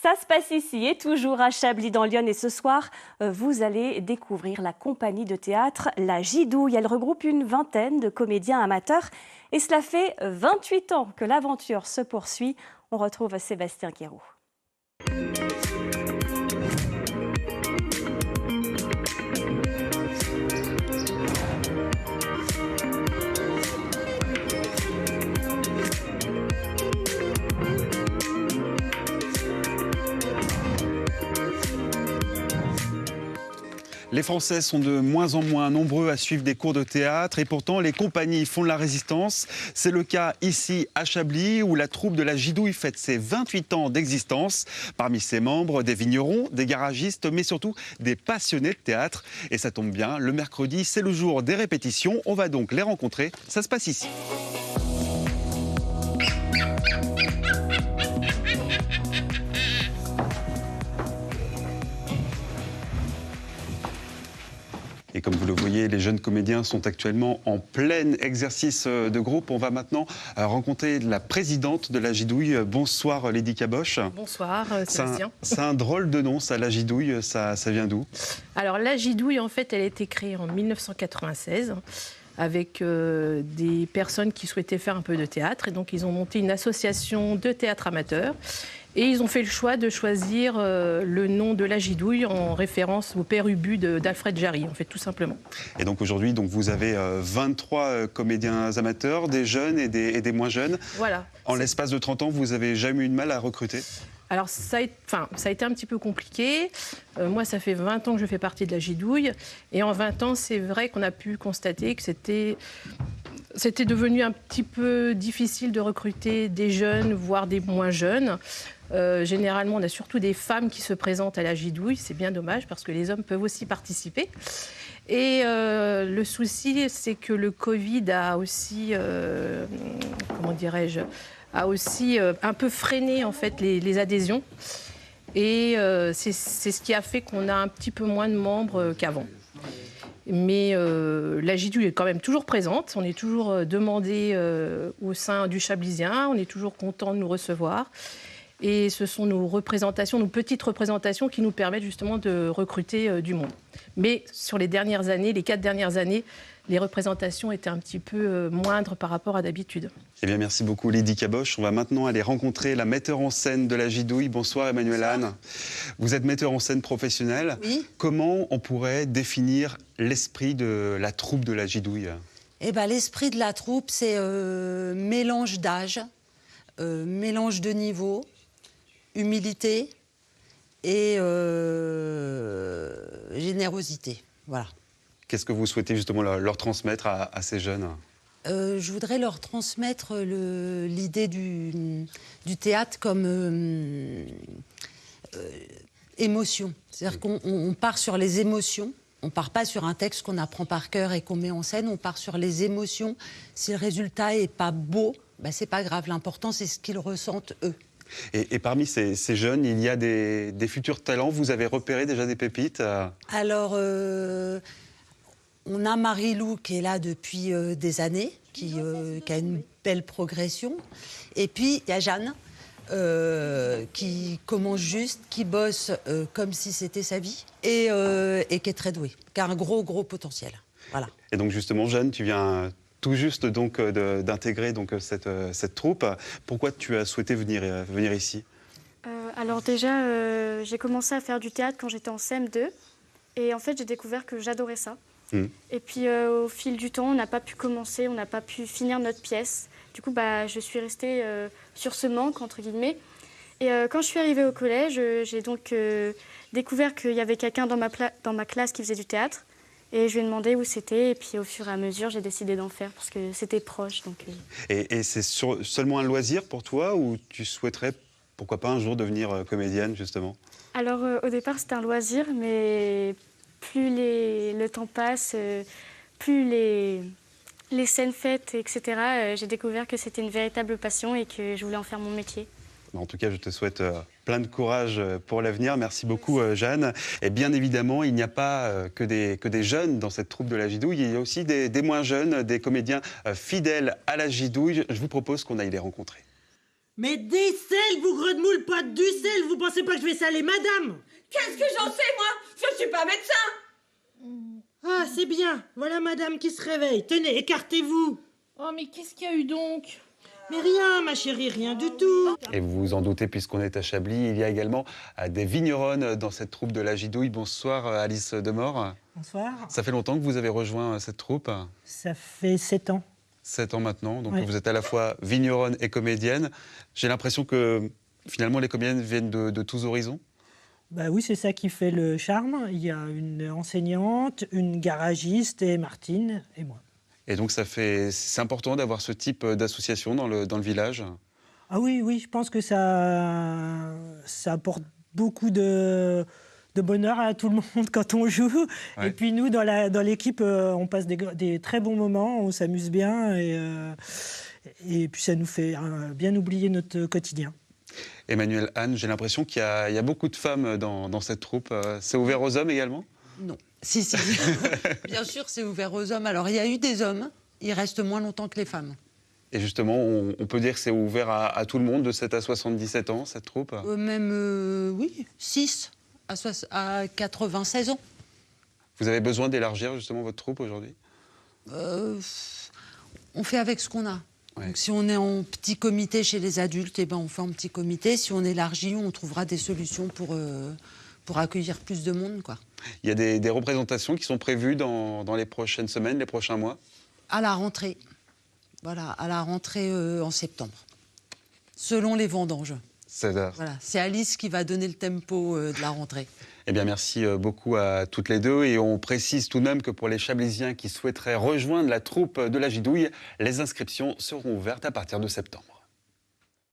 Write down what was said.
Ça se passe ici et toujours à Chablis dans l'Yonne. Et ce soir, vous allez découvrir la compagnie de théâtre La Gidouille. Elle regroupe une vingtaine de comédiens amateurs. Et cela fait 28 ans que l'aventure se poursuit. On retrouve Sébastien Quéroux. Les Français sont de moins en moins nombreux à suivre des cours de théâtre et pourtant les compagnies font de la résistance. C'est le cas ici à Chablis où la troupe de La Gidouille fête ses 28 ans d'existence. Parmi ses membres, des vignerons, des garagistes, mais surtout des passionnés de théâtre. Et ça tombe bien, le mercredi, c'est le jour des répétitions. On va donc les rencontrer. Ça se passe ici. Et comme vous le voyez, les jeunes comédiens sont actuellement en plein exercice de groupe. On va maintenant rencontrer la présidente de La Gidouille. Bonsoir Lydie Caboche. Bonsoir Sébastien. C'est un drôle de nom, ça, La Gidouille. Ça vient d'où? Alors La Gidouille, en fait, elle a été créée en 1996 avec des personnes qui souhaitaient faire un peu de théâtre. Et donc, ils ont monté une association de théâtre amateur. Et ils ont fait le choix de choisir le nom de La Gidouille en référence au père Ubu d'Alfred Jarry, en fait, tout simplement. Et donc aujourd'hui, vous avez 23 comédiens amateurs, des jeunes et des moins jeunes. Voilà. En l'espace de 30 ans, vous n'avez jamais eu de mal à recruter? Alors, ça a été un petit peu compliqué. Moi, ça fait 20 ans que je fais partie de La Gidouille. Et en 20 ans, c'est vrai qu'on a pu constater que c'était devenu un petit peu difficile de recruter des jeunes, voire des moins jeunes. Généralement, on a surtout des femmes qui se présentent à La Gidouille. C'est bien dommage parce que les hommes peuvent aussi participer. Et le souci, c'est que le Covid a aussi, un peu freiné en fait les adhésions. Et c'est ce qui a fait qu'on a un petit peu moins de membres qu'avant. Mais La Gidouille est quand même toujours présente. On est toujours demandé au sein du Chablisien. On est toujours content de nous recevoir. Et ce sont nos représentations, nos petites représentations qui nous permettent justement de recruter du monde. Mais sur les 4 dernières années, les représentations étaient un petit peu moindres par rapport à d'habitude. Eh bien, merci beaucoup Lydie Caboche. On va maintenant aller rencontrer la metteur en scène de La Gidouille. Bonsoir Emmanuel Anne. Vous êtes metteur en scène professionnel. Oui. Comment on pourrait définir l'esprit de la troupe de La Gidouille? Eh ben, l'esprit de la troupe, c'est mélange d'âge, mélange de niveau, humilité et générosité. Voilà. Qu'est-ce que vous souhaitez justement leur transmettre à ces jeunes? Je voudrais leur transmettre l'idée du théâtre comme émotion. C'est-à-dire qu'on part sur les émotions. On ne part pas sur un texte qu'on apprend par cœur et qu'on met en scène. On part sur les émotions. Si le résultat n'est pas beau, ben, ce n'est pas grave. L'important, c'est ce qu'ils ressentent, eux. Et parmi ces jeunes, il y a des futurs talents. Vous avez repéré déjà des pépites? Alors, on a Marie-Lou qui est là depuis des années, qui a une belle progression. Et puis, il y a Jeanne, qui commence juste, qui bosse comme si c'était sa vie, et qui est très douée, qui a un gros potentiel. Voilà. Et donc justement, Jeanne, tu viens tout juste donc d'intégrer cette troupe. Pourquoi tu as souhaité venir ici? Alors déjà, j'ai commencé à faire du théâtre quand j'étais en CM2. Et en fait, j'ai découvert que j'adorais ça. Et puis au fil du temps, on n'a pas pu commencer, on n'a pas pu finir notre pièce. Du coup, je suis restée sur ce manque, entre guillemets. Et quand je suis arrivée au collège, j'ai donc découvert qu'il y avait quelqu'un dans ma classe qui faisait du théâtre. Et je lui ai demandé où c'était. Et puis au fur et à mesure, j'ai décidé d'en faire parce que c'était proche. Donc, Et c'est seulement un loisir pour toi ou tu souhaiterais, pourquoi pas, un jour devenir comédienne, justement? Alors au départ, c'était un loisir, mais plus le temps passe, plus les scènes faites, etc., j'ai découvert que c'était une véritable passion et que je voulais en faire mon métier. En tout cas, je te souhaite plein de courage pour l'avenir. Merci beaucoup, Jeanne. Et bien évidemment, il n'y a pas que des jeunes dans cette troupe de La Gidouille. Il y a aussi des moins jeunes, des comédiens fidèles à La Gidouille. Je vous propose qu'on aille les rencontrer. Mais des selles, vous gros de moule, pas du sel. Vous pensez pas que je vais saler madame? Qu'est-ce que j'en sais, moi? Je suis pas médecin. Ah, c'est bien. Voilà madame qui se réveille. Tenez, écartez-vous. Oh, mais qu'est-ce qu'il y a eu donc? Mais rien, ma chérie, rien du tout. Et vous vous en doutez, puisqu'on est à Chablis, il y a également des vigneronnes dans cette troupe de la Gidouille. Bonsoir Alice Demore. Bonsoir. Ça fait longtemps que vous avez rejoint cette troupe? Ça fait 7 ans. 7 ans maintenant, donc Oui. vous êtes à la fois vigneronne et comédienne. J'ai l'impression que finalement les comédiennes viennent de tous horizons. Bah oui, c'est ça qui fait le charme. Il y a une enseignante, une garagiste et Martine et moi. Et donc c'est important d'avoir ce type d'association dans le village. Ah oui, oui, je pense que ça apporte beaucoup de bonheur à tout le monde quand on joue. Ouais. Et puis nous, dans l'équipe, on passe des très bons moments, on s'amuse bien et puis ça nous fait bien oublier notre quotidien. Emmanuel, Anne, j'ai l'impression qu'il y a beaucoup de femmes dans cette troupe. C'est ouvert aux hommes également? Non. Si. Bien sûr, c'est ouvert aux hommes. Alors, il y a eu des hommes, ils restent moins longtemps que les femmes. Et justement, on peut dire que c'est ouvert à tout le monde de 7 à 77 ans, cette troupe? Oui, 6 à 96 ans. Vous avez besoin d'élargir justement votre troupe aujourd'hui? On fait avec ce qu'on a. Ouais. Donc, si on est en petit comité chez les adultes, eh ben, on fait en petit comité. Si on élargit, on trouvera des solutions pour accueillir plus de monde, quoi. Il y a des représentations qui sont prévues dans les prochaines semaines, les prochains mois? À la rentrée. Voilà, à la rentrée en septembre. Selon les vendanges. Voilà, c'est Alice qui va donner le tempo de la rentrée. Eh bien, merci beaucoup à toutes les deux. Et on précise tout de même que pour les Chablisiens qui souhaiteraient rejoindre la troupe de la Gidouille, les inscriptions seront ouvertes à partir de septembre.